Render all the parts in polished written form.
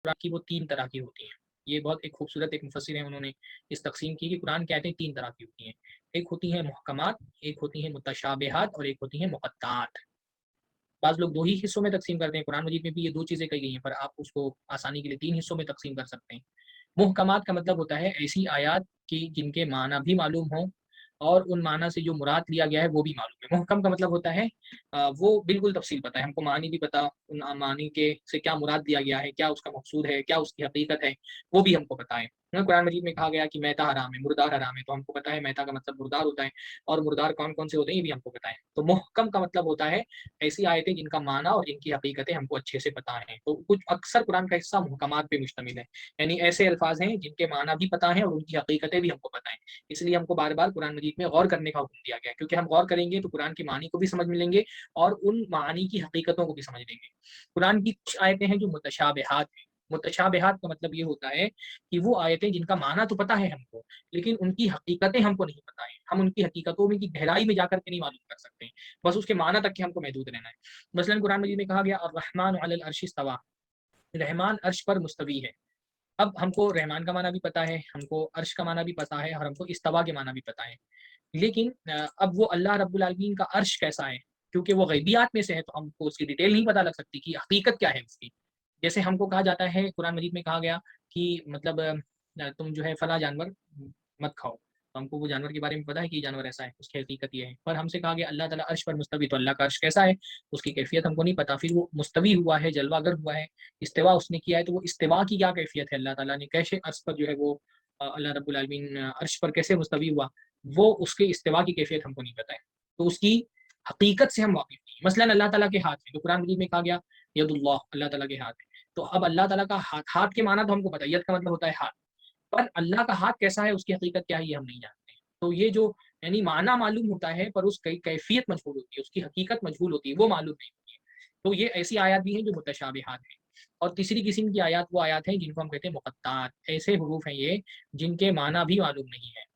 قرآن کی وہ 3 طرح کی ہوتی ہیں. یہ بہت ایک خوبصورت ایک مفسر ہیں، انہوں نے اس تقسیم کی کہ قرآن کی آیتیں 3 طرح کی ہوتی ہیں. ایک ہوتی ہیں محکمات، ایک ہوتی ہیں متشابہات اور ایک ہوتی ہیں مقطعات. بعض لوگ 2 ہی حصوں میں تقسیم کرتے ہیں. قرآن مجید میں بھی یہ 2 چیزیں کہی گئی ہیں، پر آپ اس کو آسانی کے لیے 3 حصوں میں تقسیم کر سکتے ہیں. محکمات کا مطلب ہوتا ہے ایسی آیات کی جن کے معنی بھی معلوم ہوں اور ان معنی سے جو مراد لیا گیا ہے وہ بھی معلوم ہے. محکم کا مطلب ہوتا ہے وہ بالکل تفصیل پتہ ہے، ہم کو معنی بھی پتہ، ان معنی کے سے کیا مراد دیا گیا ہے، کیا اس کا مقصود ہے، کیا اس کی حقیقت ہے، وہ بھی ہم کو پتہ ہے. قرآن مجید میں کہا گیا کہ میتا حرام ہے، مردار حرام ہے، تو ہم کو پتہ ہے میتا کا مطلب مردار ہوتا ہے اور مردار کون کون سے ہوتے ہیں یہ بھی ہم کو پتہ ہے. تو محکم کا مطلب ہوتا ہے ایسی آیتیں جن کا معنی اور جن کی حقیقتیں ہم کو اچھے سے پتہ ہیں. تو کچھ اکثر قرآن کا حصہ محکمات پہ مشتمل ہے، یعنی ایسے الفاظ ہیں جن کے معنی بھی پتہ ہیں اور ان کی حقیقتیں بھی ہم کو پتہ ہیں. اس لیے ہم کو بار بار قرآن مجید میں غور کرنے کا حکم دیا گیا، کیونکہ ہم غور کریں گے تو قرآن کے معنی کو بھی سمجھ ملیں گے اور ان معانی کی حقیقتوں کو بھی سمجھ لیں گے. قرآن کی کچھ آیتیں ہیں جو متشابہات ہیں. متشابہات کا مطلب یہ ہوتا ہے کہ وہ آیتیں جن کا معنی تو پتہ ہے ہم کو، لیکن ان کی حقیقتیں ہم کو نہیں پتہ ہیں. ہم ان کی حقیقتوں میں کی گہرائی میں جا کر کے نہیں معلوم کر سکتے ہیں، بس اس کے معنی تک کے ہم کو محدود رہنا ہے. مثلا قرآن مجید میں کہا گیا الرحمن علی العرش استوی، رحمان عرش پر مستوی ہے. اب ہم کو رحمان کا معنی بھی پتہ ہے، ہم کو عرش کا معنی بھی پتہ ہے اور ہم کو استوا کے معنی بھی پتہ ہے. لیکن اب وہ اللہ رب العالمین کا عرش کیسا ہے، کیونکہ وہ غیبیات میں سے ہے تو ہم کو اس کی ڈیٹیل نہیں پتہ لگ سکتی کہ حقیقت کیا ہے اس کی. جیسے ہم کو کہا جاتا ہے قرآن مجید میں کہا گیا کہ مطلب تم جو ہے فلاں جانور مت کھاؤ، تو ہم کو وہ جانور کے بارے میں پتہ ہے کہ یہ جانور ایسا ہے، اس کی حقیقت یہ ہے. پر ہم سے کہا گیا اللہ تعالیٰ عرش پر مستوی، تو اللہ کا عرش کیسا ہے اس کی کیفیت ہم کو نہیں پتہ. پھر وہ مستوی ہوا ہے، جلوہ گر ہوا ہے، استوا اس نے کیا ہے، تو وہ استوا کی کیا کیفیت ہے، اللہ تعالیٰ نے کیسے عرش پر جو ہے وہ اللہ رب العالمین عرش پر کیسے مستوی ہوا، وہ اس کے استوا کی کیفیت ہم کو نہیں پتہ ہے. تو اس کی حقیقت سے ہم واقف نہیں. مثلا اللہ تعالیٰ کے ہاتھ ہے، تو قرآن مجید میں کہا گیا ید اللہ، اللہ تعالیٰ کے ہاتھ ہے. تو اب اللہ تعالیٰ کا ہاتھ کے معنی تو ہم کو پتہ ہے، ید کا مطلب ہوتا ہے ہاتھ، پر اللہ کا ہاتھ کیسا ہے، اس کی حقیقت کیا ہے، یہ ہم نہیں جانتے. تو یہ جو یعنی معنی معلوم ہوتا ہے پر اس کی کیفیت مجہول ہوتی ہے، اس کی حقیقت مجہول ہوتی ہے، وہ معلوم نہیں ہوتی ہے. تو یہ ایسی آیات بھی ہیں جو متشابہات ہیں. اور تیسری قسم کی آیات وہ آیات ہیں جن کو ہم کہتے ہیں مقطعات. ایسے حروف ہیں یہ جن کے معنی بھی معلوم نہیں ہے،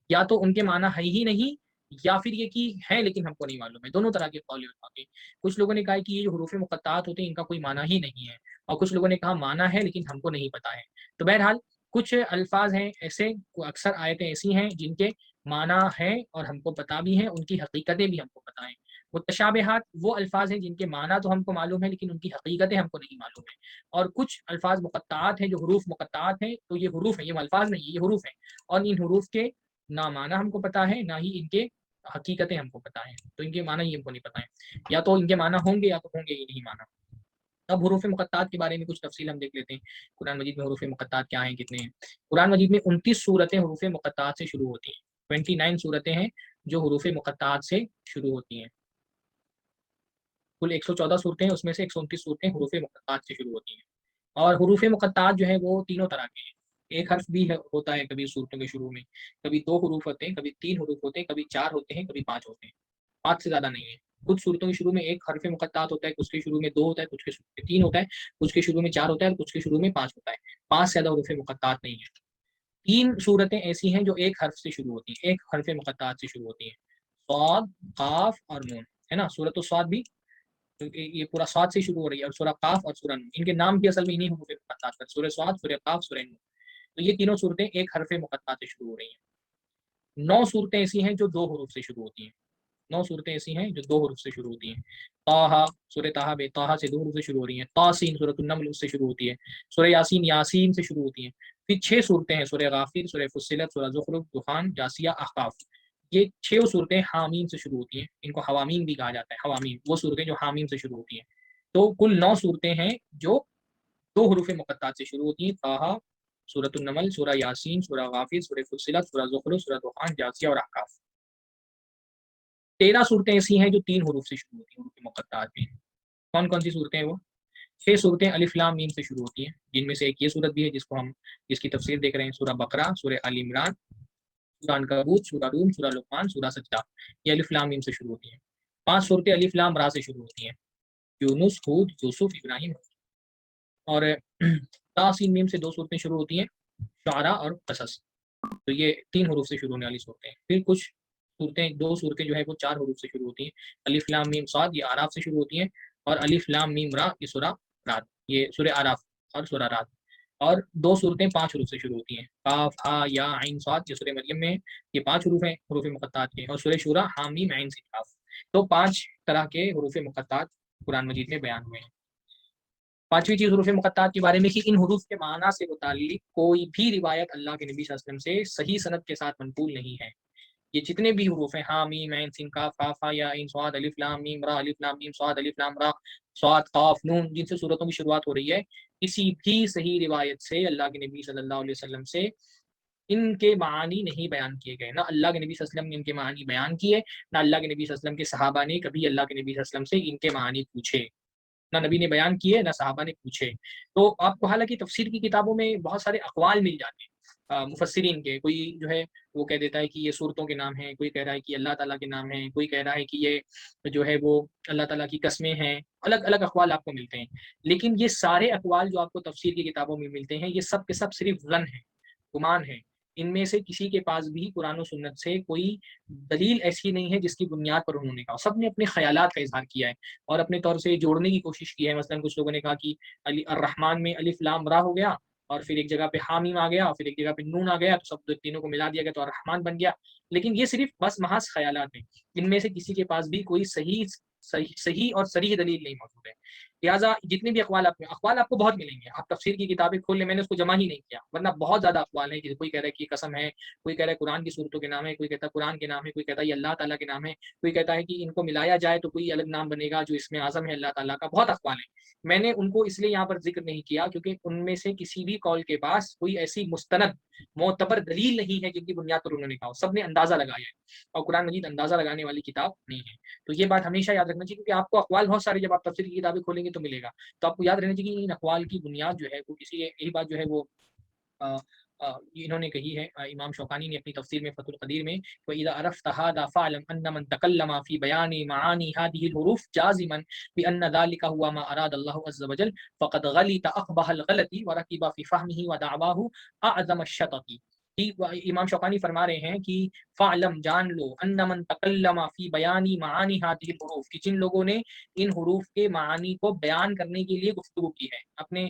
یا تو ان کے معنی ہے ہی نہیں، یا پھر یہ کہ ہے لیکن ہم کو نہیں معلوم ہے. دونوں طرح کے قول ہیں. کچھ لوگوں نے کہا کہ یہ جو حروف مقطعات ہوتے ہیں ان کا کوئی معنی ہی نہیں ہے، اور کچھ لوگوں نے کہا معنی ہے لیکن ہم کو نہیں پتہ ہے. تو بہرحال کچھ الفاظ ہیں ایسے، اکثر آیتیں ایسی ہیں جن کے معنی ہیں اور ہم کو پتہ بھی ہیں، ان کی حقیقتیں بھی ہم کو پتہ ہیں. متشابہات وہ الفاظ ہیں جن کے معنی تو ہم کو معلوم ہے لیکن ان کی حقیقتیں ہم کو نہیں معلوم ہیں. اور کچھ الفاظ مقطعات ہیں جو حروف مقطعات ہیں، تو یہ حروف ہیں، یہ الفاظ نہیں، یہ حروف ہیں، اور ان حروف کے نہ معنی ہم کو پتہ ہے نہ ہی ان کے حقیقتیں ہم کو پتہ ہیں. تو ان کے معنی ہی ہم کو نہیں پتہ ہیں، یا تو ان کے معنی ہوں گے یا تو ہوں گے ہی نہیں معنی. اب حروف مقطعات کے بارے میں کچھ تفصیل ہم دیکھ لیتے ہیں. قرآن مجید میں حروف مقطعات کیا ہیں، کتنے ہیں. قرآن مجید میں 29 صورتیں حروف مقطعات سے شروع ہوتی ہیں. 29 صورتیں ہیں جو حروف مقطعات سے شروع ہوتی ہیں. کل 114 صورتیں ہیں، اس میں سے 129 صورتیں حروف مقطعات سے شروع ہوتی ہیں. اور حروف مقطعات جو ہیں وہ تینوں طرح کے ہیں. ایک حرف بھی ہوتا ہے کبھی صورتوں کے شروع میں، کبھی 2 حروف ہوتے ہیں، کبھی 3 حروف ہوتے ہیں، کبھی 4 ہوتے ہیں، کبھی 5 ہوتے ہیں. 5 سے زیادہ نہیں ہے. کچھ صورتوں کے شروع میں ایک حرف مقطعات ہوتا ہے، کچھ کے شروع میں 2 ہوتا ہے، کچھ کے شروع میں 3 ہوتا ہے، کچھ کے شروع میں 4 ہوتا ہے اور کچھ کے شروع میں 5 ہوتا ہے. 5 سے زیادہ حروف مقطعات نہیں ہیں. 3 صورتیں ایسی ہیں جو ایک حرف سے شروع ہوتی ہیں، ایک حرف مقطعات سے شروع ہوتی ہیں. صاد، قاف اور نون ہے نا. سورۃ الصاد بھی کیونکہ یہ پورا صاد سے شروع ہو رہی ہے، اور سورہ قاف اور سورہ نون، ان کے نام بھی اصل میں انہیں حروف مقطعات پر، سورہ صاد، سورہ قاف، سورہ نون. تو یہ تینوں صورتیں ایک حرف مقطع سے شروع ہو رہی ہیں. 9 صورتیں ایسی ہیں جو 2 حروف سے شروع ہوتی ہیں. 9 صورتیں ایسی ہیں جو 2 حروف سے شروع ہوتی ہیں. طٰہٰ، سورہ طٰہٰ بے طٰہٰ سے 2 حروف سے شروع ہو رہی ہیں. طاسین، سورۃ النمل اس سے شروع ہوتی ہے. سورہ یاسین، یاسین سے شروع ہوتی ہیں. پھر 6 صورتیں ہیں، سورہ غافر، سورہ فصلت، سورہ زخرف، دخان، جاثیہ، احقاف. یہ 6 صورتیں حامیم سے شروع ہوتی ہیں. ان کو حوامیم بھی کہا جاتا ہے. حوامیم وہ صورتیں جو حامیم سے شروع ہوتی ہیں. تو کل 9 صورتیں ہیں جو 2 حروف مقطعات سے شروع ہوتی ہیں. طٰہٰ، سورۃ النمل، سورہ یاسین، سورہ غافر، سورہ فصلت، سورہ زخرف، سورہ دخان، جاثیہ اور احقاف. 13 صورتیں ایسی ہیں جو 3 حروف سے شروع ہوتی ہیں حروف مقطعات میں. کون کون سی صورتیں ہیں وہ؟ 6 صورتیں الف لام میم سے شروع ہوتی ہیں، جن میں سے ایک یہ صورت بھی ہے جس کی تفسیر دیکھ رہے ہیں، سورہ بقرہ، سورہ آل عمران، سورہ عنکبوت، سورہ روم، سورہ لقمان، سورہ سجدہ. یہ الف لام میم سے شروع ہوتی ہیں. 5 صورتیں الف لام را سے شروع ہوتی ہیں، یونس، ہود، یوسف، ابراہیم. اور تاسین میم سے 2 صورتیں شروع ہوتی ہیں، شعراء اور قصص. تو یہ 3 حروف سے شروع ہونے والی صورتیں ہیں. پھر کچھ صورتیں 2 صورتیں جو ہے وہ 4 حروف سے شروع ہوتی ہیں. الف لام میم صاد یہ اعراف سے شروع ہوتی ہیں، اور الف لام میم را یہ سورہ رات، یہ سورہ اعراف اور سورہ رات. اور 2 صورتیں 5 حروف سے شروع ہوتی ہیں. قاف ہا یا عین صاد یہ سورہ مریم میں ہے. یہ 5 حروف ہیں حروف مقطعات کے. اور سورہ شورى حامیم عین سین قاف. تو 5 طرح کے حروف مقطعات قرآن مجید میں بیان ہوئے ہیں. پانچویں چیز حروف مقطعات کے بارے میں کہ ان حروف کے معنی سے متعلق کوئی بھی روایت اللہ کے نبی صلی اللہ علیہ وسلم سے صحیح سند کے ساتھ منقول نہیں ہے. یہ جتنے بھی حروف ہیں ہا میم عین سین قاف قاف ہا یا عین صاد الف لام میم را الف لام میم صاد الف لام را صاد قاف نون جن سے سورتوں کی شروعات ہو رہی ہے, کسی بھی صحیح روایت سے اللہ کے نبی صلی اللہ علیہ وسلم سے ان کے معانی نہیں بیان کیے گئے. نہ اللہ کے نبی صلی اللہ علیہ وسلم نے ان کے معانی بیان کیے, نہ اللہ کے نبی صلی اللہ علیہ وسلم کے صحابہ نے کبھی اللہ کے نبی صلی اللہ علیہ وسلم سے ان کے معانی پوچھے. نہ نبی نے بیان کیے نہ صحابہ نے پوچھے. تو آپ کو حالانکہ تفسیر کی کتابوں میں بہت سارے اقوال مل جاتے ہیں مفسرین کے. کوئی جو ہے وہ کہہ دیتا ہے کہ یہ صورتوں کے نام ہیں, کوئی کہہ رہا ہے کہ اللہ تعالیٰ کے نام ہیں, کوئی کہہ رہا ہے کہ یہ جو ہے وہ اللہ تعالیٰ کی قسمیں ہیں. الگ الگ اقوال آپ کو ملتے ہیں. لیکن یہ سارے اقوال جو آپ کو تفسیر کی کتابوں میں ملتے ہیں یہ سب کے سب صرف ظن ہے, گمان ہے. ان میں سے کسی کے پاس بھی قرآن و سنت سے کوئی دلیل ایسی نہیں ہے جس کی بنیاد پر انہوں نے کہا. سب نے اپنے خیالات کا اظہار کیا ہے اور اپنے طور سے جوڑنے کی کوشش کی ہے. مثلا کچھ لوگوں نے کہا کہ الرحمن میں الف لام را ہو گیا اور پھر ایک جگہ پہ حامیم آ گیا اور پھر ایک جگہ پہ نون آ گیا, تو سب تینوں کو ملا دیا گیا تو الرحمن بن گیا. لیکن یہ صرف بس محض خیالات ہیں. ان میں سے کسی کے پاس بھی کوئی صحیح اور صریح دلیل نہیں موجود ہے. لہٰذا جتنے بھی اقوال آپ کو بہت ملیں گے. آپ تفسیر کی کتابیں کھول لیں, میں نے اس کو جمع ہی نہیں کیا ورنہ بہت زیادہ اقوال ہیں. کوئی کہہ رہا ہے کہ قسم ہے, کوئی کہہ رہا ہے قرآن کی صورتوں کے نام ہے, کوئی کہتا ہے قرآن کے نام ہے, کوئی کہتا ہے یہ اللہ تعالیٰ کے نام ہے, کوئی کہتا ہے کہ ان کو ملایا جائے تو کوئی الگ نام بنے گا جو اس میں اعظم ہے اللہ تعالیٰ کا. بہت اقوال ہیں. میں نے ان کو اس لیے یہاں پر ذکر نہیں کیا کیونکہ ان میں سے کسی بھی قول کے پاس کوئی ایسی مستند معتبر دلیل نہیں ہے جن کی بنیاد پر انہوں نے کہا. سب نے اندازہ لگایا ہے اور قرآن مجید اندازہ لگانے والی کتاب نہیں ہے. تو یہ بات ہمیشہ یاد رکھنا چاہیے کیونکہ آپ کو اقوال بہت سارے جب آپ تفسیر کی کتابیں کھولیں گے تو ملے گا. تو آپ کو یاد رہنا چاہیے کہ ان اقوال کی بنیاد جو ہے وہ کسی یہی بات جو ہے وہ انہوں نے کہی ہے. امام شوکانی نے اپنی تفسیر میں فتح القدیر میں وَإِذَا عَرَفْتَ هَذَا فَاعْلَمْ أَنَّ مَنْ تَكَلَّمَ فِي بَيَانِ مَعَانِي هَذِهِ الْحُرُوفِ جَازِمًا بِأَنَّ ذَلِكَ هُوَ مَا أَرَادَ اللَّهُ عَزَّ وَجَلَّ فَقَدْ غَلِطَ أَقْبَحَ الْغَلَطِ وَرَكِبَ فِي فَهْمِهِ وَدَعْوَاهُ أَعْظَمَ الشَّطَطِ. امام شوکانی فرما رہے ہیں کہ فَاعْلَمْ جان لو أَنَّ مَنْ تَكَلَّمَ فِي بَيَانِ مَعَانِي هَذِهِ الْحُرُوفِ کہ جن لوگوں نے ان حروف کے معانی کو بیان کرنے کے لیے گفتگو کی ہے, اپنے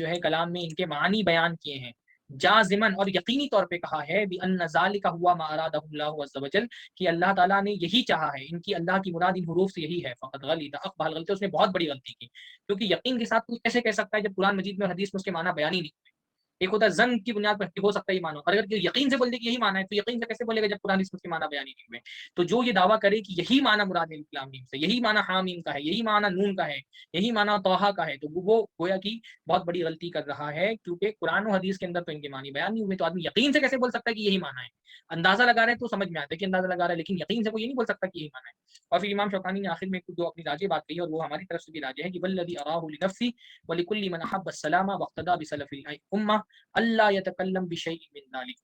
جو ہے کلام میں ان کے معانی بیان کیے ہیں, جازمن اور یقینی طور پہ کہا ہے بِأَنَّ ذَلِكَ هُوَ مَا أَرَادَهُ اللَّهُ عَزَّ وَجَلَّ کہ اللہ تعالیٰ نے یہی چاہا ہے. ان کی اللہ کی مراد ان حروف سے یہی ہے. فقط غلط اقبال غلطی, اس نے بہت بڑی غلطی کی. کیونکہ یقین کے ساتھ کوئی کیسے کہہ سکتا ہے جب قرآن مجید میں اور حدیث میں اس کے معنی بیان ہی نہیں ہوتے. ایک ہوتا ہے زن کی بنیاد پر ہو سکتا ہے یہ معنی, اور اگر یقین سے بول دے کہ یہی معنی ہے تو یقین سے کیسے بولے گا جب قرآن اس کے معنی بیان ہی نہیں ہوئے. تو جو یہ دعویٰ کرے کہ یہی معنی مراد ہے الف لام میم سے, یہی معنی حامیم کا ہے, یہی معنی نون کا ہے, یہی معنی طٰہٰ کا ہے, تو وہ گویا کی بہت بڑی غلطی کر رہا ہے. کیونکہ قرآن و حدیث کے اندر تو ان کے معنی بیان نہیں ہوئے, تو آدمی یقین سے کیسے بول سکتا ہے کہ یہی معنی ہے. اندازہ لگا رہے ہیں تو سمجھ میں آتا ہے کہ اندازہ لگا رہا ہے, لیکن یقین سے وہ یہ نہیں بول سکتا کہ یہی معنی ہے. اور پھر امام شوکانی نے آخر میں جو اپنی راجع بات کہی اور وہ ہماری طرف سے بھی راجع ہے کہ والذی اراه لنفسی ولکل من احب السلام واقتدى بسلف الامه الا يتكلم بشيء من ذلك.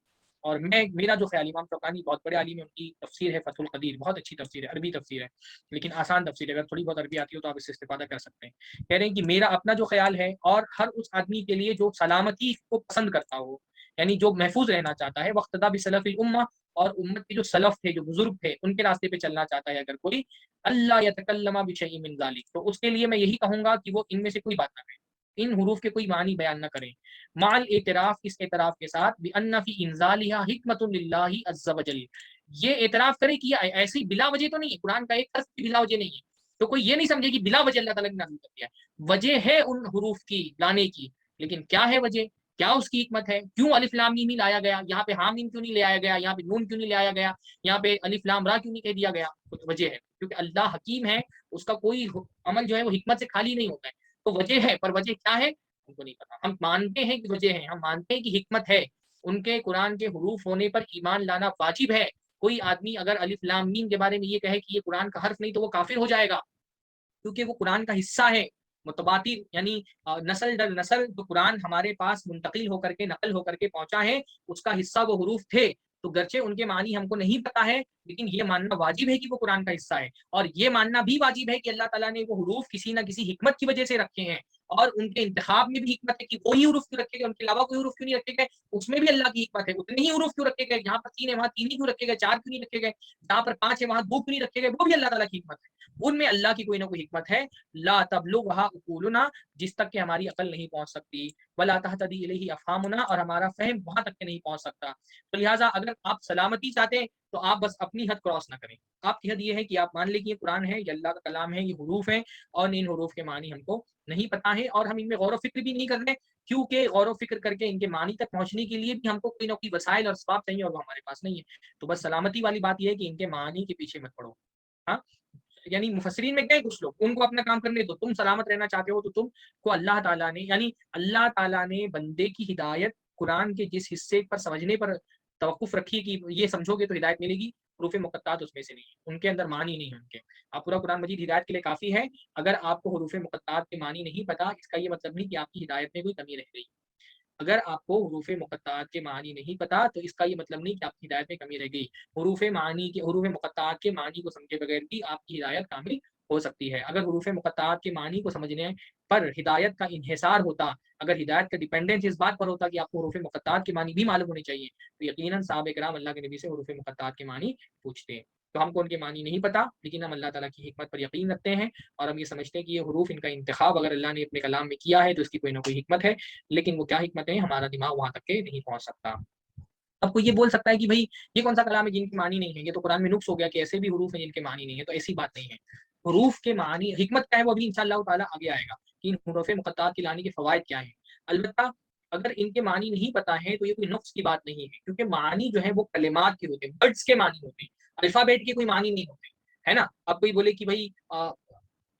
اور میرا جو خیال, امام شوکانی بہت بڑے عالم ہیں, ان کی تفسیر ہے فتح القدیر, بہت اچھی تفسیر ہے, عربی تفسیر ہے لیکن آسان تفسیر ہے. اگر تھوڑی بہت عربی آتی ہو تو آپ اس سے استفادہ کر سکتے ہیں. کہہ رہے ہیں کہ میرا اپنا جو خیال ہے اور ہر اس آدمی کے لیے جو سلامتی کو پسند کرتا ہو, یعنی جو محفوظ رہنا چاہتا ہے, واقتدى بسلف الامه اور امت کے جو سلف تھے, جو بزرگ تھے, ان کے راستے پہ چلنا چاہتا ہے اگر کوئی, اللہ یتکلم بشیء من ذلک, تو اس کے لیے میں یہی کہوں گا کہ وہ ان میں سے کوئی بات نہ کرے, ان حروف کے کوئی معنی بیان نہ کریں, مع الاعتراف, اس اعتراف کے ساتھ بان فی انزالها حکمت للہ عز وجل, یہ اعتراف کرے کہ یہ ایسی بلا وجہ تو نہیں ہے, قرآن کا ایک حرف بھی بلا وجہ نہیں ہے. تو کوئی یہ نہیں سمجھے کہ بلا وجہ اللہ تعالیٰ نے نازل کر دیا ہے. وجہ ہے ان حروف کی لانے کی, لیکن کیا ہے وجہ, کیا اس کی حکمت ہے, کیوں الف لام میم لایا گیا, یہاں پہ حامیم کیوں نہیں لے آیا گیا, یہاں پہ نون کیوں نہیں لے آیا گیا, یہاں پہ الف لام را کیوں نہیں کہہ دیا گیا. وجہ ہے کیونکہ اللہ حکیم ہے, اس کا کوئی عمل جو ہے وہ حکمت سے خالی نہیں ہوتا ہے. تو وجہ ہے, پر وجہ کیا ہے ہم کو نہیں پتا. ہم مانتے ہیں کہ وجہ ہے, ہم مانتے ہیں کہ حکمت ہے, ان کے قرآن کے حروف ہونے پر ایمان لانا واجب ہے. کوئی آدمی اگر الف لام میم کے بارے میں یہ کہے کہ یہ قرآن کا حرف نہیں تو وہ کافر ہو جائے گا, کیونکہ وہ قرآن کا حصہ ہے متبادل, یعنی نسل در نسل جو قرآن ہمارے پاس منتقل ہو کر کے نقل ہو کر کے پہنچا ہے, اس کا حصہ وہ حروف تھے. تو گرچہ ان کے معنی ہم کو نہیں پتا ہے, لیکن یہ ماننا واجب ہے کہ وہ قرآن کا حصہ ہے, اور یہ ماننا بھی واجب ہے کہ اللہ تعالیٰ نے وہ حروف کسی نہ کسی حکمت کی وجہ سے رکھے ہیں. اور ان کے انتخاب میں بھی حکمت ہے کہ وہی حروف کیوں رکھے گئے, ان کے علاوہ کوئی حروف کیوں نہیں رکھے گئے, اس میں بھی اللہ کی حکمت ہے. اتنے ہی حروف کیوں رکھے گئے, جہاں پر 3 ہے وہاں 3 ہی کیوں رکھے گئے, 4 کیوں نہیں رکھے گئے, جہاں پر 5 ہے وہاں 2 کیوں نہیں رکھے گئے, وہ بھی اللہ تعالیٰ کی حکمت ہے. ان میں اللہ کی کوئی نہ کوئی حکمت ہے. لا تبلغھا عقولنا, جس تک کہ ہماری عقل نہیں پہنچ سکتی, ولا تهتدی الیہ افہامنا, اور ہمارا فہم وہاں تک کہ نہیں پہنچ سکتا. تو لہٰذا اگر آپ سلامتی چاہتے ہیں تو آپ بس اپنی حد کراس نہ کریں. آپ کی حد یہ ہے کہ آپ مان لیں کہ یہ قرآن ہے, یہ اللہ کا کلام ہے, یہ حروف ہیں, اور ان حروف کے معنی ہم کو نہیں پتا ہے, اور ہم ان میں غور و فکر بھی نہیں کر رہے, کیونکہ غور و فکر کر کے ان کے معنی تک پہنچنے کے لیے بھی ہم کو کوئی نہ کوئی وسائل اور اسباب چاہیے, اور وہ ہمارے پاس نہیں ہے. تو بس سلامتی والی بات یہ ہے کہ ان کے معنی کے پیچھے مت پڑو. ہاں, یعنی مفسرین میں گئے کچھ لوگ, ان کو اپنا کام کرنے دو. تم سلامت رہنا چاہتے ہو تو تم کو اللہ تعالیٰ نے, یعنی اللہ تعالیٰ نے بندے کی ہدایت قرآن کے جس حصے پر سمجھنے پر توقف رکھی کہ یہ سمجھو گے تو ہدایت ملے گی, حروف مقطعات اس میں سے نہیں ہے, ان کے اندر معنی نہیں ہے ان کے. آپ پورا قرآن مجید ہدایت کے لیے کافی ہے. اگر آپ کو حروف مقطعات کے معنی نہیں پتا, اس کا یہ مطلب نہیں کہ آپ کی ہدایت میں کوئی کمی رہ گئی. اگر آپ کو حروف مقطعات کے معنی نہیں پتا تو اس کا یہ مطلب نہیں کہ آپ کی ہدایت میں کمی رہ گئی. حروف مقطعات کے معنی کو سمجھے بغیر بھی آپ کی ہدایت کامل ہو سکتی ہے. اگر حروف مقطعات کے معنی کو سمجھنے پر ہدایت کا انحصار ہوتا, اگر ہدایت کا ڈیپینڈنس اس بات پر ہوتا کہ آپ کو حروف مقطعات کے معنی بھی معلوم ہونے چاہیے, تو یقیناً صحابہ کرام اللہ کے نبی سے حروف مقطعات کے معنی پوچھتے ہیں. تو ہم کو ان کے معنی نہیں پتا, لیکن ہم اللہ تعالیٰ کی حکمت پر یقین رکھتے ہیں, اور ہم یہ سمجھتے ہیں کہ یہ حروف ان کا انتخاب اگر اللہ نے اپنے کلام میں کیا ہے تو اس کی کوئی نہ کوئی حکمت ہے. لیکن وہ کیا حکمت ہے, ہمارا دماغ وہاں تک کے نہیں پہنچ سکتا. اب کوئی یہ بول سکتا ہے کہ بھائی یہ کون سا کلام ہے جن کے معنی نہیں ہے, یہ تو قرآن میں نقص ہو گیا کہ ایسے بھی حروف ہیں جن کے معنی نہیں ہے. تو ایسی بات نہیں ہے. حروف کے معنی, حکمت کیا ہے, وہ ابھی انشاءاللہ تعالیٰ آگے آئے گا کہ ان حروف مقطعات کے لانے کے فوائد کیا ہیں. البتہ اگر ان کے معنی نہیں پتا ہے تو یہ کوئی نقص کی بات نہیں ہے, کیونکہ معنی جو ہے وہ کلمات کے ہوتے ہیں, ورڈز کے معنی ہوتے ہیں, الفابیٹ کے کوئی معنی نہیں ہوتے, ہے نا. اب کوئی بولے کہ بھائی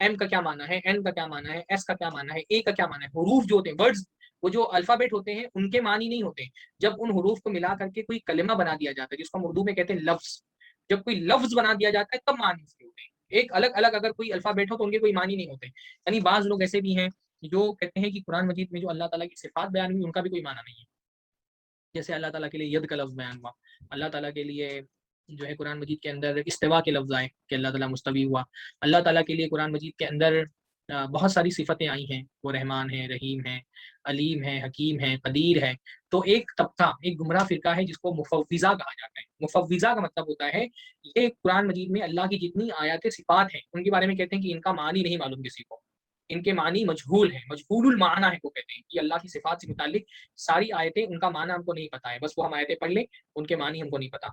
ایم کا کیا معنی ہے, این کا کیا معنی ہے, ایس کا کیا معنی ہے, اے کا کیا معنی ہے. حروف جو ہوتے ہیں, ورڈز, وہ جو الفابیٹ ہوتے ہیں ان کے معنی نہیں ہوتے. جب ان حروف کو ملا کر کے کوئی کلمہ بنا دیا جاتا ہے, جس کو ہم اردو میں کہتے ہیں لفظ, جب کوئی لفظ بنا دیا جاتا ہے تب معنی اس کے ہوتے ہیں. ایک الگ الگ اگر کوئی الفابیٹ ہو تو ان کے کوئی معنی نہیں ہوتے. یعنی بعض لوگ ایسے بھی ہیں جو کہتے ہیں کہ قرآن مجید میں جو اللہ تعالیٰ کی صفات بیان ہوئی ان کا بھی کوئی معنی نہیں ہے. جیسے اللہ تعالیٰ کے لیے ید کا لفظ بیان ہوا, اللہ تعالیٰ کے لیے جو ہے قرآن مجید کے اندر استوا کے لفظ آئے کہ اللہ تعالیٰ مستوی ہوا. اللہ تعالیٰ کے لیے قرآن مجید کے اندر بہت ساری صفتیں آئی ہیں, وہ رحمان ہے, رحیم ہے, علیم ہے, حکیم ہے, قدیر ہے. تو ایک طبقہ, ایک گمراہ فرقہ ہے جس کو مفوضہ کہا جاتا ہے. مفوضہ کا مطلب ہوتا ہے یہ قرآن مجید میں اللہ کی جتنی آیات صفات ہیں ان کے بارے میں کہتے ہیں کہ ان کا معنی نہیں معلوم کسی کو, ان کے معنی مجہول ہیں, مجہول المعنی ہے. وہ کہتے ہیں کہ اللہ کی صفات سے متعلق ساری آیتیں, ان کا معنی ہم کو نہیں پتا ہے, بس وہ ہم آیتیں پڑھ لیں, ان کے معنی ہم کو نہیں پتا.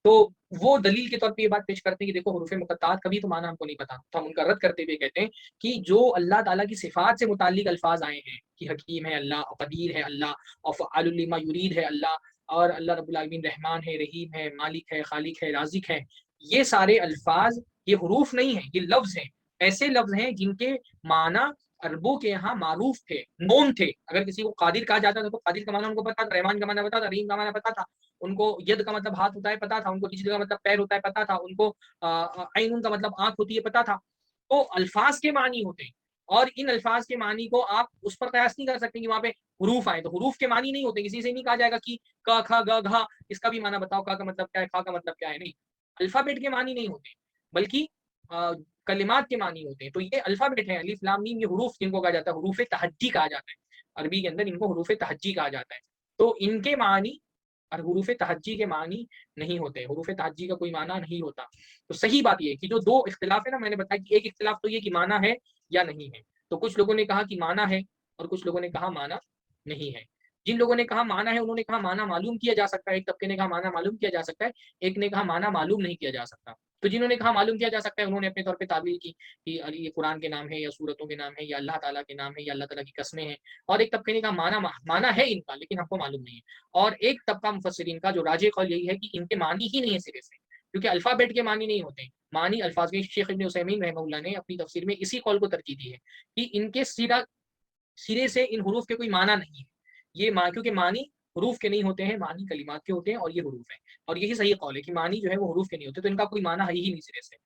تو وہ دلیل کے طور پہ یہ بات پیش کرتے ہیں کہ دیکھو حروف مقطعات کبھی تو معنی ہم کو نہیں پتا. تو ہم ان کا رد کرتے ہوئے کہتے ہیں کہ جو اللہ تعالیٰ کی صفات سے متعلق الفاظ آئے ہیں کہ حکیم ہے اللہ, قدیر ہے اللہ, اور فعال لما یرید ہے اللہ, اور اللہ رب العالمین رحمان ہے, رحیم ہے, مالک ہے, خالق ہے, رازق ہے, یہ سارے الفاظ یہ حروف نہیں ہیں, یہ لفظ ہیں. ایسے لفظ ہیں جن کے معنی عربوں کے یہاں معروف تھے, نون تھے. اگر کسی کو قادر کہا جاتا تھا تو قادر کا معنی ان کو پتا تھا, رحمان کا معنی پتا تھا, رحیم کا معنی پتا تھا, ان کو ید کا مطلب ہاتھ ہوتا ہے پتا تھا, ان کو رجل کا مطلب پیر ہوتا ہے پتا تھا, ان کو عین کا مطلب آنکھ ہوتی ہے پتا تھا. تو الفاظ کے معنی ہوتے ہیں, اور ان الفاظ کے معنی کو آپ اس پر قیاس نہیں کر سکتے کہ وہاں پہ حروف آئے. تو حروف کے معنی نہیں ہوتے, کسی سے نہیں کہا جائے گا کہ کا کھا گا گھا اس کا بھی معنی بتاؤ, کا مطلب کیا ہے, کھا کا مطلب کیا ہے. نہیں, الفابیٹ کے معنی نہیں ہوتے بلکہ کلمات کے معنی ہوتے ہیں. تو یہ الفابیٹ ہے, الف لام میم, یہ حروف جن کو کہا جاتا ہے حروف تہجی کہا جاتا ہے. عربی کے اندر ان کو حروف تہجی کہا جاتا ہے. تو ان کے معنی اور حروف تہجی کے معنی نہیں ہوتے, حروف تہجی کا کوئی معنی نہیں ہوتا. تو صحیح بات یہ ہے کہ جو دو اختلاف ہے نا, میں نے بتایا کہ ایک اختلاف تو یہ کہ معنی ہے یا نہیں ہے. تو کچھ لوگوں نے کہا کہ معنی ہے اور کچھ لوگوں نے کہا معنی نہیں ہے. جن لوگوں نے کہا معنی ہے انہوں نے کہا معنی معلوم کیا جا سکتا ہے, ایک طبقے نے کہا معنی معلوم کیا جا سکتا ہے, ایک نے کہا معنی معلوم نہیں کیا جا سکتا. تو جنہوں نے کہا معلوم کیا جا سکتا ہے انہوں نے اپنے طور پہ تعبیر کی کہ یہ قرآن کے نام ہے یا سورتوں کے نام ہے یا اللہ تعالیٰ کے نام ہے یا اللہ تعالیٰ کی قسمیں ہیں. اور ایک طبقے نے کہا معنی ہے ان کا لیکن ہم کو معلوم نہیں ہے. اور ایک طبقہ مفسرین کا جو راجح قول یہی ہے کہ ان کے معنی ہی نہیں ہے سرے سے, کیونکہ الفابیٹ کے معنی نہیں ہوتے. معنی الفاظ کے شیخ ابن عثیمین رحمہ اللہ نے اپنی تفسیر میں اسی قول کو ترجیح دی ہے کہ ان کے سرے سے ان حروف کے کوئی معنی نہیں ہے. یہ کیونکہ معنی حروف کے نہیں ہوتے ہیں, معنی کلمات کے ہوتے ہیں, اور یہ حروف ہیں. اور یہی صحیح قول ہے کہ معنی جو ہے وہ حروف کے نہیں ہوتے, تو ان کا کوئی معنی ہے ہی نہیں سرے سے.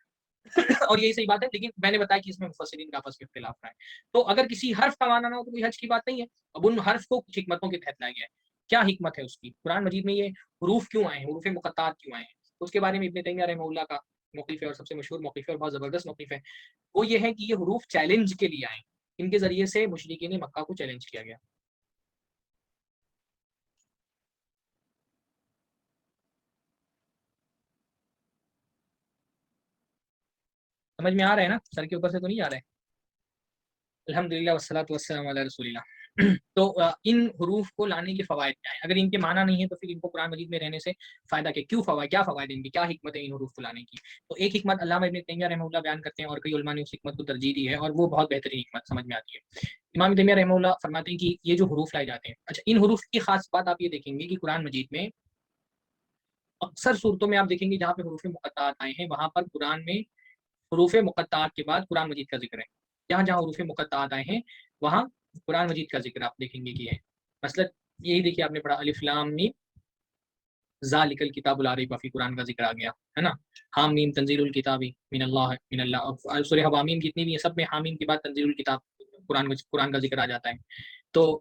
اور یہی صحیح بات ہے, لیکن میں نے بتایا کہ اس میں مفسرین کا آپس میں اختلاف رہا ہے. تو اگر کسی حرف کا معنی نہ ہو تو کوئی حرج کی بات نہیں ہے. اب ان حرف کو کچھ حکمتوں کے تحت لایا گیا ہے. کیا حکمت ہے اس کی؟ قرآن مجید میں یہ حروف کیوں آئے ہیں, حروف مقطعات کیوں آئے ہیں, اس کے بارے میں ابن تیمیہ رحمہ اللہ کا موقف ہے, اور سب سے مشہور موقف ہے اور بہت زبردست موقف ہے. وہ یہ ہے کہ یہ حروف چیلنج کے لیے آئے. ان کے ذریعے سے مشرکین مکہ کو چیلنج کیا گیا. سمجھ میں آ رہا ہے نا؟ سر کے اوپر سے تو نہیں آ رہا ہے؟ الحمدللہ والصلاۃ والسلام علی رسول اللہ. تو ان حروف کو لانے کے فوائد کیا ہیں؟ اگر ان کے معنی نہیں ہے تو پھر ان کو قرآن مجید میں رہنے سے فائدہ کیا فوائد ہیں ان کی، کیا حکمت ہے ان حروف کو لانے کی؟ تو ایک حکمت علامہ ابن تیمیہ رحمہ اللہ بیان کرتے ہیں، اور کئی علماء نے اس حکمت کو ترجیح دی ہے، اور وہ بہت بہترین حکمت سمجھ میں آتی ہے. امام ابن تیمیہ رحمہ اللہ فرماتے ہیں کہ یہ جو حروف لائے جاتے ہیں، اچھا ان حروف کی خاص بات آپ یہ دیکھیں گے کہ قرآن مجید میں اکثر صورتوں میں آپ دیکھیں گے جہاں پہ حروف مقطعات آئے ہیں وہاں پر قرآن میں حروف مقطعات کے بعد قرآن مجید کا ذکر ہے. جہاں جہاں حروف مقطعات آئے ہیں وہاں قرآن مجید کا ذکر آپ دیکھیں گے کہ ہے. مثلا یہی دیکھیے، آپ نے پڑھا الف لام میم ذالک الکتاب لا ریب فیہ، قرآن کا ذکر آ گیا ہے نا. حام میم تنزیل الکتاب من اللہ. سورہ حوامیم جتنی بھی ہیں سب میں حامیم کے بعد تنزیل الکتاب قرآن کا ذکر آ جاتا ہے. تو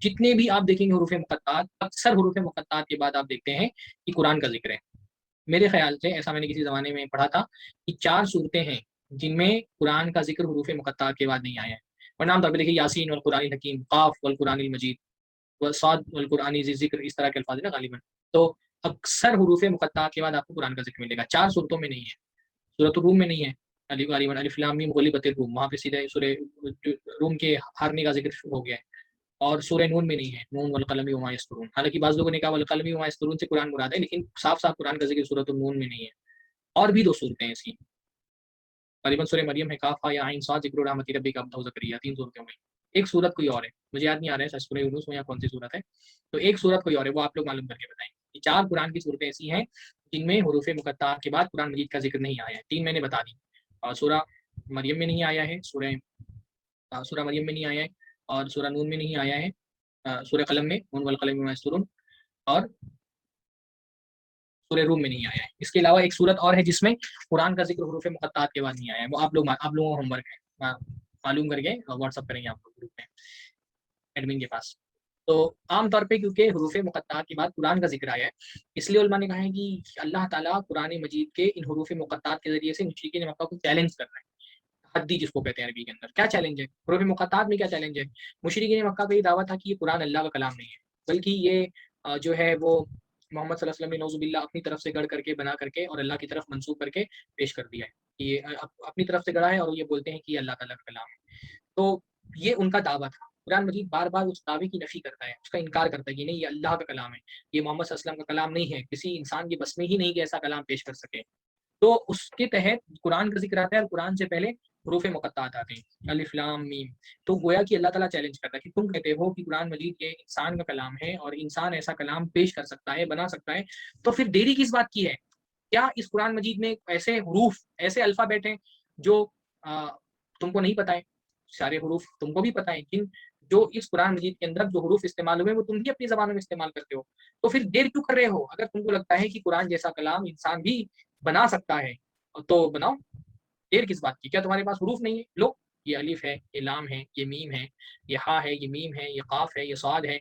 جتنے بھی آپ دیکھیں گے حروف مقطعات، اکثر حروف مقطعات کے بعد آپ دیکھتے ہیں کہ قرآن کا ذکر ہے. میرے خیال سے ایسا میں نے کسی زمانے میں پڑھا تھا کہ 4 صورتیں ہیں جن میں قرآن کا ذکر حروف مقطعات کے بعد نہیں آیا ہے. ورنہ عام طور پہ دیکھیے یاسین والقرآن الحکیم، قاف والقرآن المجید، وصاد والقرآن ذی ذکر، اس طرح کے الفاظ ہیں نا غالباً. تو اکثر حروف مقطعات کے بعد آپ کو قرآن کا ذکر ملے گا. 4 صورتوں میں نہیں ہے. سورۃ الروم میں نہیں ہے غالباً الف لام میم غلبت الروم، وہاں پہ سیدھے سورہ روم کے ہارنے کا ذکر ہو گیا ہے. اور سورہ نون میں نہیں ہے، نون والقلم وما یسطرون. حالانکہ بعض لوگوں نے کہا والقلم وما یسطرون سے قرآن مراد ہے، لیکن صاف صاف قرآن کا ذکر سورۃ النون میں نہیں ہے. اور بھی 2 صورتیں ہیں ایسی، غالباً سورہ مریم ہے، کاف ہا یا عین صاد، ذکر رحمت ربک عبدہ زکریا. 3 صورتوں میں ایک صورت کوئی اور ہے، مجھے یاد نہیں آ رہا ہے سورہ یونس میں یا کون سی صورت ہے. تو ایک صورت کوئی اور ہے، وہ آپ لوگ معلوم کر کے بتائیں. یہ 4 قرآن کی صورتیں ایسی ہیں جن میں حروف مقطعات کے بعد قرآن مجید کا ذکر نہیں آیا ہے. 3 میں نے بتا دی. اور سورہ مریم میں نہیں آیا ہے، سورہ مریم میں نہیں آیا ہے، اور سورہ نون میں نہیں آیا ہے، سورہ قلم میں نون والقلم وما یسطرون، اور سورہ روم میں نہیں آیا ہے. اس کے علاوہ ایک صورت اور ہے جس میں قرآن کا ذکر حروف مقطعات کے بعد نہیں آیا ہے. وہ آپ لوگوں کا ہوم ورک ہے، معلوم کر کے واٹس اپ کریں گے آپ لوگ گروپ میں ایڈمن کے پاس. تو عام طور پہ کیونکہ حروف مقطعات کے بعد قرآن کا ذکر آیا ہے، اس لیے علماء نے کہا ہے کہ اللہ تعالیٰ قرآن مجید کے ان حروف مقطعات کے ذریعے سے مشرکین مکہ کو چیلنج کر رہا ہے. حدی جس کو کہتے ہیں عربی کے اندر. کیا چیلنج ہے حروف مقطعات میں؟ کیا چیلنج ہے؟ مشرکین مکہ کا یہ دعویٰ تھا کہ یہ قرآن اللہ کا کلام نہیں ہے، بلکہ یہ جو ہے وہ محمد صلی اللہ علیہ وسلم نے نعوذ باللہ اپنی طرف سے گڑھ کر کے، بنا کر کے، اور اللہ کی طرف منسوب کر کے پیش کر دیا ہے کہ یہ اپنی طرف سے گڑھا ہے، اور یہ بولتے ہیں کہ یہ اللہ تعالیٰ کا کلام ہے. تو یہ ان کا دعویٰ تھا. قرآن مجید بار بار اس دعوے کی نفی کرتا ہے، اس کا انکار کرتا ہے کہ نہیں یہ اللہ کا کلام ہے، یہ محمد صلی اللہ علیہ وسلم کا کلام نہیں ہے، کسی انسان کے بس میں ہی نہیں کہ ایسا کلام پیش کر سکے. تو اس کے تحت قرآن کا ذکر آتا ہے، اور قرآن سے پہلے حروف مقطعات آتے ہیں الف لام میم. تو گویا کہ اللہ تعالیٰ چیلنج کرتا ہے کہ تم کہتے ہو کہ قرآن مجید یہ انسان کا کلام ہے، اور انسان ایسا کلام پیش کر سکتا ہے، بنا سکتا ہے، تو پھر دیری کس بات کی ہے؟ کیا اس قرآن مجید میں ایسے حروف، ایسے الفابیٹ ہیں جو تم کو نہیں پتہ ہے؟ سارے حروف تم کو بھی پتہ ہے، لیکن جو اس قرآن مجید کے اندر جو حروف استعمال ہوئے وہ تم بھی اپنی زبانوں میں استعمال کرتے ہو. تو پھر دیر کیوں کر رہے ہو؟ اگر تم کو لگتا ہے کہ قرآن جیسا کلام انسان بھی بنا سکتا ہے تو بناؤ. دیر کس بات کی؟ کیا تمہارے پاس حروف نہیں ہے؟ لو، یہ الف ہے، یہ لام ہے، یہ میم ہے، یہ ہا ہے، یہ میم ہے، یہ قاف ہے، یہ صاد ہے.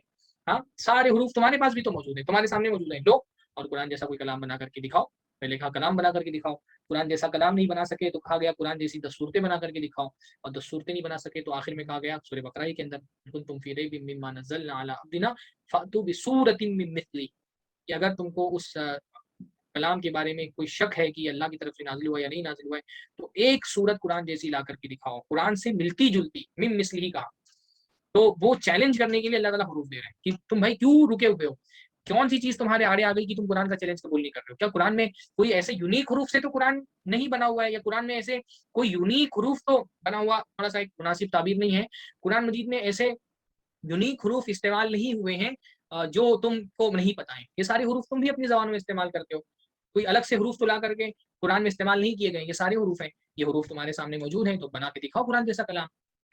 ہاں، سارے حروف تمہارے پاس بھی تو موجود ہیں، تمہارے سامنے موجود ہیں. لو اور قرآن جیسا کوئی کلام بنا کر کے دکھاؤ. پہلے کہا کلام بنا کر کے دکھاؤ. قرآن جیسا کلام نہیں بنا سکے تو کہا گیا قرآن جیسی 10 صورتیں بنا کر کے دکھاؤ. اور 10 صورتیں نہیں بنا سکے تو آخر میں کہا گیا سورہ بقرہ کے اندر کنتم فی ریب مما نزلنا علی عبدنا فأتوا بسورۃ من مثلہ، کہ اگر تم کو اس کلام کے بارے میں کوئی شک ہے کہ اللہ کی طرف سے نازل ہوا یا نہیں نازل ہوا ہے، تو ایک سورت قرآن جیسی لا کر کے دکھاؤ، قرآن سے ملتی جلتی، من مثلہ ہی کہا. تو وہ چیلنج کرنے کے لیے اللہ تعالیٰ حروف دے رہے ہیں کہ تم بھائی کیوں رکے ہوئے ہو؟ کون سی چیز تمہارے آڑے آ گئی کہ تم قرآن کا چیلنج قبول نہیں کر رہے ہو؟ کیا قرآن میں کوئی ایسے یونیک حروف سے تو قرآن نہیں بنا ہوا ہے، یا قرآن میں ایسے کوئی یونیک حروف تو بنا ہوا، تھوڑا سا ایک مناسب تعبیر نہیں ہے، قرآن مجید میں ایسے یونیک حروف استعمال نہیں ہوئے ہیں جو تم کو نہیں پتہ ہیں. یہ سارے حروف تم بھی اپنی زبان میں استعمال کرتے ہو، کوئی الگ سے حروف تو لا کر کے قرآن میں استعمال نہیں کیے گئے. یہ سارے حروف ہیں، یہ حروف تمہارے سامنے موجود ہیں، تو بنا کے دکھاؤ قرآن جیسا کلام،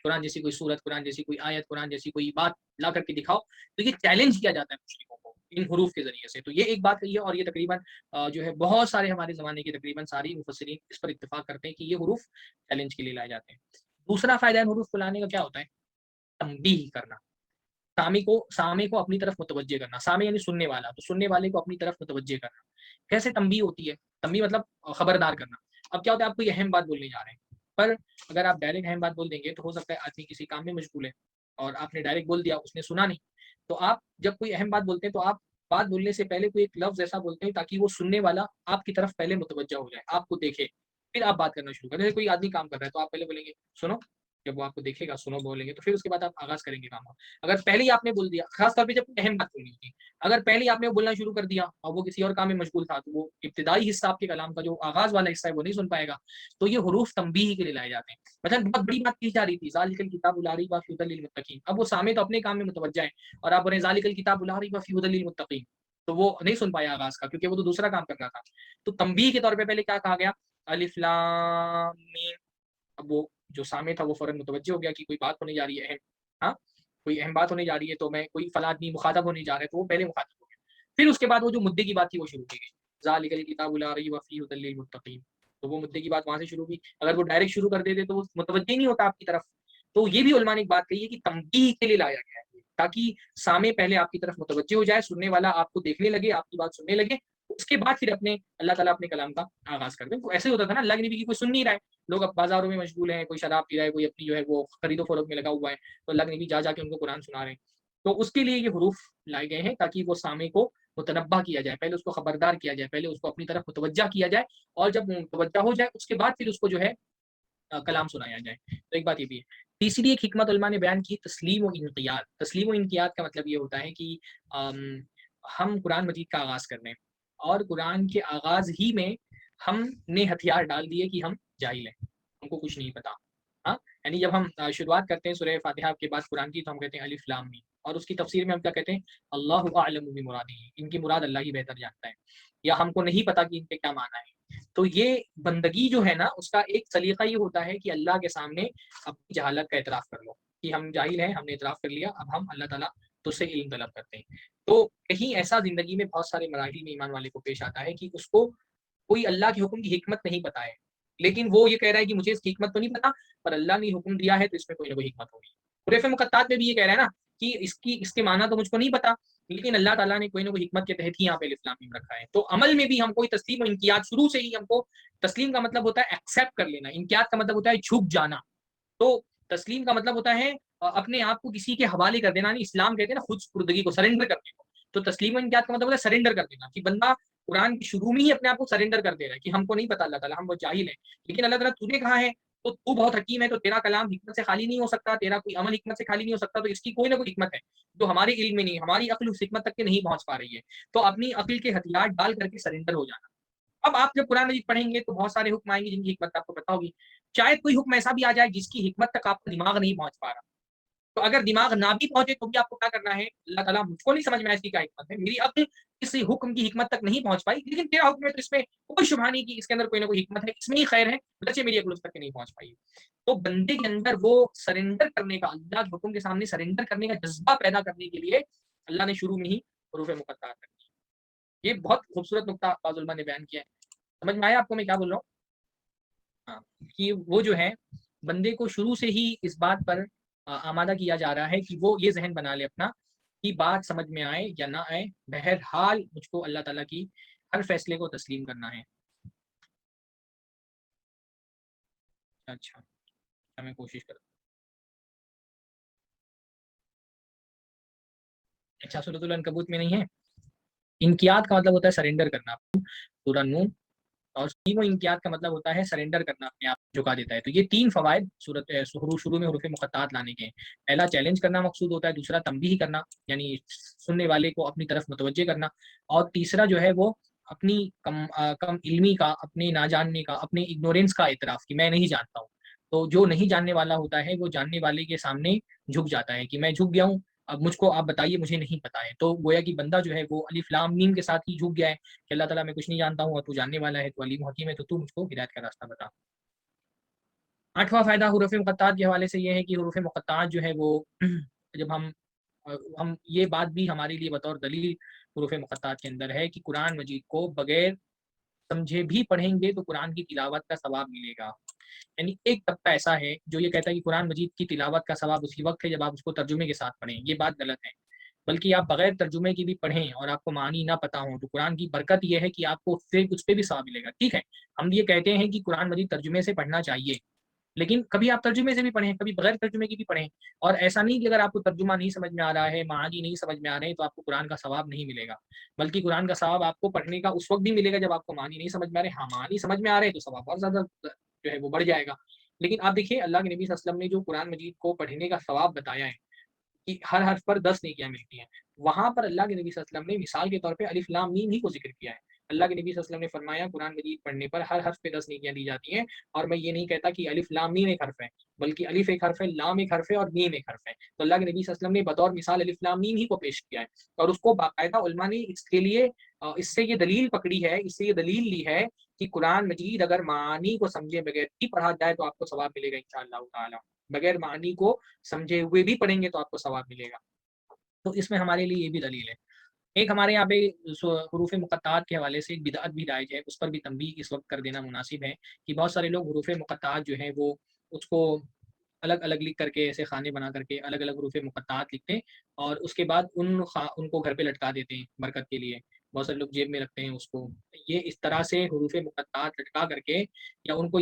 قرآن جیسی کوئی صورت، قرآن جیسی کوئی آیت، قرآن جیسی کوئی بات لا کر کے دکھاؤ. تو یہ چیلنج کیا جاتا ہے مشرکوں کو ان حروف کے ذریعے سے. تو یہ ایک بات کہی ہے، اور یہ تقریباً جو ہے بہت سارے ہمارے زمانے کے تقریباً ساری مفسرین اس پر اتفاق کرتے ہیں کہ یہ حروف چیلنج کے لیے لائے جاتے ہیں. دوسرا فائدہ ان حروف کو لانے کا کیا ہوتا ہے؟ تنبیہ کرنا، سامع کو اپنی طرف متوجہ کرنا. سامع یعنی سننے والا، تو سننے والے کو اپنی طرف متوجہ کرنا. کیسے تنبیہ ہوتی ہے؟ تنبیہ مطلب خبردار کرنا. اب کیا ہوتا ہے، آپ کوئی اہم بات بولنے جا رہے ہیں، پر اگر آپ ڈائریکٹ اہم بات بول دیں گے تو ہو سکتا ہے آدمی کسی کام میں مشغول ہے اور آپ نے ڈائریکٹ بول دیا، اس نے سنا نہیں. تو آپ جب کوئی اہم بات بولتے ہیں تو آپ بات بولنے سے پہلے کوئی ایک لفظ ایسا بولتے ہیں تاکہ وہ سننے والا آپ کی طرف پہلے متوجہ ہو جائے، آپ کو دیکھے، پھر آپ بات کرنا شروع کریں. جیسے کوئی آدمی کام کر رہا ہے تو آپ پہلے بولیں گے سنو، جب وہ آپ کو دیکھے گا سنو بولیں گے تو پھر اس کے بعد آپ آغاز کریں گے کام کا. اگر پہلے ہی آپ نے بول دیا، خاص طور پہ جب اہم بات بولنی ہوتی ہے، اگر پہلے ہی آپ نے بولنا شروع کر دیا اور وہ کسی اور کام میں مشغول تھا تو وہ ابتدائی حصہ آپ کے کلام کا جو آغاز والا حصہ ہے وہ نہیں سن پائے گا. تو یہ حروف تنبیہ کے لیے لائے جاتے ہیں. مثلا بہت بڑی بات کی جا رہی تھی ذالک الکتاب لا ریب فیہ ھدی للمتقین، اب وہ سامع تو اپنے کام میں متوجہ ہے اور آپ بولیں ذالک الکتاب لا ریب فیہ ھدی للمتقین، تو وہ نہیں سن پایا آغاز کا کیونکہ وہ تو دوسرا کام کر رہا تھا. تو تنبیہ کے طور پہ پہلے کیا کہا گیا؟ الف لام میم. اب وہ جو سامع تھا وہ فوراً متوجہ ہو گیا کہ کوئی بات ہونے جا رہی ہے اہم، ہاں کوئی اہم بات ہونے جا رہی ہے، تو میں کوئی فلاں آدمی مخاطب ہونے جا رہا ہے تو وہ پہلے مخاطب ہو گیا. پھر اس کے بعد وہ جو مدعے کی بات تھی وہ شروع کی گئی، ذالک الکتاب لا ریب فیہ ھدی للمتقین، تو وہ مدعے کی بات وہاں سے شروع ہوئی. اگر وہ ڈائریکٹ شروع کر دیتے تو وہ متوجہ نہیں ہوتا آپ کی طرف. تو یہ بھی علماء نے ایک بات کہی ہے کہ تنبیہ کے لیے لایا گیا ہے تاکہ سامع پہلے آپ کی طرف متوجہ ہو جائے، سننے والا آپ کو دیکھنے لگے، آپ کی بات سننے لگے، اس کے بعد پھر اپنے اللہ تعالیٰ اپنے کلام کا آغاز کر دیں. تو ایسے ہوتا تھا نا، اللہ کے نبی کی کوئی سن نہیں رہا ہے، لوگ اب بازاروں میں مشغول ہیں، کوئی شراب پی رہا ہے، کوئی اپنی جو ہے وہ خرید و فروخت میں لگا ہوا ہے، تو اللہ کے نبی جا جا کے ان کو قرآن سنا رہے ہیں. تو اس کے لیے یہ حروف لائے گئے ہیں تاکہ وہ سامع کو متنبہ کیا جائے، پہلے اس کو خبردار کیا جائے، پہلے اس کو اپنی طرف متوجہ کیا جائے، اور جب متوجہ ہو جائے اس کے بعد پھر اس کو جو ہے کلام سنایا جائے. تو ایک بات یہ بھی ہے. تیسری ایک حکمت علماء نے بیان کی تسلیم و انقیاد. تسلیم و انقیاد کا مطلب یہ ہوتا ہے کہ ہم قرآن مجید کا آغاز کر رہے ہیں اور قرآن کے آغاز ہی میں ہم نے ہتھیار ڈال دیے کہ ہم جاہل ہیں، ہم کو کچھ نہیں پتا. ہاں یعنی جب ہم شروعات کرتے ہیں سورہ فاتحہ کے بعد قرآن کی تو ہم کہتے ہیں الف لام میم، اور اس کی تفسیر میں ہم کیا کہتے ہیں؟ اللہ اعلم بمرادہ، ان کی مراد اللہ ہی بہتر جانتا ہے، یا ہم کو نہیں پتا کہ ان کے کیا معنی ہے. تو یہ بندگی جو ہے نا اس کا ایک سلیقہ یہ ہوتا ہے کہ اللہ کے سامنے اپنی جہالت کا اعتراف کر لو کہ ہم جاہل ہیں، ہم نے اعتراف کر لیا، اب ہم اللہ تعالیٰ تو سے علم طلب کرتے ہیں. تو کہیں ایسا زندگی میں بہت سارے مراحل میں ایمان والے کو پیش آتا ہے کہ اس کو کوئی اللہ کے حکم کی حکمت نہیں پتا ہے، لیکن وہ یہ کہہ رہا ہے کہ مجھے اس کی حکمت تو نہیں پتا، پر اللہ نے حکم دیا ہے تو اس میں کوئی نہ کوئی حکمت ہوگی. حروف مقطعات میں بھی یہ کہہ رہا ہے نا کہ اس کے معنی تو مجھ کو نہیں پتا، لیکن اللہ تعالیٰ نے کوئی نہ کوئی حکمت کے تحت ہی یہاں پہ الف لام میم رکھا ہے. تو عمل میں بھی ہم کوئی تسلیم و انقیاد شروع سے ہی ہم کو، تسلیم کا مطلب ہوتا ہے ایکسیپٹ کر لینا، انقیاد کا مطلب ہوتا ہے جھک جانا. تو تسلیم کا مطلب ہوتا ہے اپنے آپ کو کسی کے حوالے کر دینا، اسلام کہتے ہیں نا خود سپردگی کو، سرنڈر کرنے کو. تو تسلیم و انقیاد کا مطلب ہوتا ہے سرنڈر کر دینا، کہ بندہ قرآن کی شروع میں ہی اپنے آپ کو سرنڈر کر دے رہا ہے کہ ہم کو نہیں پتا اللہ تعالیٰ، ہم وہ جاہل ہیں، لیکن اللہ تعالیٰ تجھے کہا ہے تو تو بہت حکیم ہے، تو تیرا کلام حکمت سے خالی نہیں ہو سکتا، تیرا کوئی عمل حکمت سے خالی نہیں ہو سکتا، تو اس کی کوئی نہ کوئی حکمت ہے جو ہمارے علم میں نہیں، ہماری عقل اس حکمت تک کے نہیں پہنچ پا رہی ہے. تو اپنی عقل کے ہتھیار ڈال کر کے سرنڈر ہو جانا. اب آپ جب قرآن مجید پڑھیں گے تو بہت سارے حکم آئیں گے جن کی حکمت آپ کو پتا ہوگی. شاید کوئی حکم ایسا بھی آ جائے جس کی حکمت تک آپ کا دماغ نہیں پہنچ پا رہا، تو اگر دماغ نہ بھی پہنچے تو بھی آپ کو کیا کرنا ہے؟ اللہ تعالیٰ مجھ کو نہیں سمجھ میں اس کی کیا حکمت ہے، میری عقل اس حکم کی حکمت تک نہیں پہنچ پائی، لیکن تیرا حکم ہے تو اس میں کوئی شبہ نہیں کہ اس کے اندر کوئی نہ کوئی حکمت ہے، اس میں ہی خیر ہے، بچے میری عقل اس تک نہیں پہنچ پائی. تو بندے کے اندر وہ سرنڈر کرنے کا، اللہ کے حکم کے سامنے سرنڈر کرنے کا جذبہ پیدا کرنے کے لیے اللہ نے شروع میں ہی حروف مقطعات رکھی. یہ بہت خوبصورت نقطہ بعض علماء نے بیان کیا ہے. سمجھ میں آیا آپ کو میں کیا بول رہا ہوں؟ ہاں، کہ وہ جو ہے بندے کو شروع سے ہی اس بات پر آمادہ کیا جا رہا ہے کہ وہ یہ ذہن بنا لے اپنا کہ بات سمجھ میں آئے یا نہ آئے، بہرحال مجھ کو اللہ تعالیٰ کی ہر فیصلے کو تسلیم کرنا ہے. اچھا میں کوشش کروں. اچھا سورۃ العنکبوت میں نہیں ہے؟ انقیاد کا مطلب ہوتا ہے سرنڈر کرنا. سورہ نون. اور تین و انقیاد کا مطلب ہوتا ہے سرنڈر کرنا، اپنے آپ جھکا دیتا ہے. تو یہ تین فوائد شروع میں حروف مقطعات لانے کے ہیں. پہلا چیلنج کرنا مقصود ہوتا ہے، دوسرا تنبیہ کرنا یعنی سننے والے کو اپنی طرف متوجہ کرنا، اور تیسرا جو ہے وہ اپنی کم علمی کا، اپنے نہ جاننے کا، اپنے اگنورینس کا اعتراف کہ میں نہیں جانتا ہوں. تو جو نہیں جاننے والا ہوتا ہے وہ جاننے والے کے سامنے جھک جاتا ہے کہ میں جھک گیا ہوں، اب مجھ کو آپ بتائیے، مجھے نہیں پتا ہے. تو گویا کہ بندہ جو ہے وہ الف لام میم کے ساتھ ہی جھک گیا ہے کہ اللہ تعالیٰ میں کچھ نہیں جانتا ہوں اور تو جاننے والا ہے، تو علیم حکیم ہے، تو تو مجھ کو ہدایت کا راستہ بتا. آٹھواں فائدہ حروف مقطعات کے حوالے سے یہ ہے کہ حروف مقطعات جو ہے وہ جب ہم یہ بات بھی ہمارے لیے بطور دلیل حروف مقطعات کے اندر ہے کہ قرآن مجید کو بغیر سمجھے بھی پڑھیں گے تو قرآن کی تلاوت کا ثواب ملے گا. یعنی ایک طبقہ ایسا ہے جو یہ کہتا ہے کہ قرآن مجید کی تلاوت کا ثواب اسی وقت ہے جب آپ اس کو ترجمے کے ساتھ پڑھیں. یہ بات غلط ہے، بلکہ آپ بغیر ترجمے کی بھی پڑھیں اور آپ کو معنی نہ پتا ہو تو قرآن کی برکت یہ ہے کہ آپ کو پھر اس پہ بھی ثواب ملے گا. ٹھیک ہے، ہم یہ کہتے ہیں کہ قرآن مجید ترجمے سے پڑھنا چاہیے، لیکن کبھی آپ ترجمے سے بھی پڑھیں، کبھی بغیر ترجمے کی بھی پڑھیں، اور ایسا نہیں کہ اگر آپ کو ترجمہ نہیں سمجھ میں آ رہا ہے، معانی نہیں سمجھ میں آ رہے ہیں تو آپ کو قرآن کا ثواب نہیں ملے گا، بلکہ قرآن کا ثواب آپ کو پڑھنے کا اس وقت بھی ملے گا جب آپ کو معانی نہیں سمجھ میں آ رہے، ہاں معانی سمجھ میں آ رہے ہیں تو ثواب بہت زیادہ جو ہے وہ بڑھ جائے گا۔ لیکن آپ دیکھیے اللہ کے نبی صلی اللہ علیہ وسلم نے جو قرآن مجید کو پڑھنے کا ثواب بتایا ہے کہ ہر حرف پر 10 نیکیاں ملتی ہیں، وہاں پر اللہ کے نبی صلی اللہ علیہ وسلم نے مثال کے طور پہ الف لام میم ہی کو ذکر کیا ہے۔ اللہ کے نبی صلی اللہ علیہ وسلم نے فرمایا قرآن مجید پڑھنے پر ہر حرف پہ 10 نیکیاں دی جاتی ہیں، اور میں یہ نہیں کہتا کہ الف لام میم ایک حرف ہے، بلکہ الف ایک حرف ہے، لام ایک حرف ہے اور میم ایک حرف ہے۔ تو اللہ کے نبی صلی اللہ علیہ وسلم نے بطور مثال الف لام میم ہی کو پیش کیا ہے، اور اس کو باقاعدہ علماء نے اس کے لیے اس سے یہ دلیل پکڑی ہے، اس سے یہ دلیل لی ہے کہ قرآن مجید اگر معانی کو سمجھے بغیر ہی پڑھا جائے تو آپ کو ثواب ملے گا انشاءاللہ تعالی، بغیر معانی کو سمجھے ہوئے بھی پڑھیں گے تو آپ کو ثواب ملے گا۔ تو اس میں ہمارے لیے یہ بھی دلیل ہے۔ ایک ہمارے یہاں پہ حروف مقطعات کے حوالے سے ایک بدعت بھی رائج ہے، اس پر بھی تنبیہ اس وقت کر دینا مناسب ہے کہ بہت سارے لوگ حروف مقطعات جو ہیں وہ اس کو الگ الگ لکھ کر کے ایسے خانے بنا کر کے الگ الگ حروف مقطعات لکھتے ہیں، اور اس کے بعد ان کو گھر پہ لٹکا دیتے ہیں برکت کے لیے، بہت سارے لوگ جیب میں رکھتے ہیں اس کو۔ یہ اس طرح سے حروف مقطعات لٹکا کر کے یا ان کو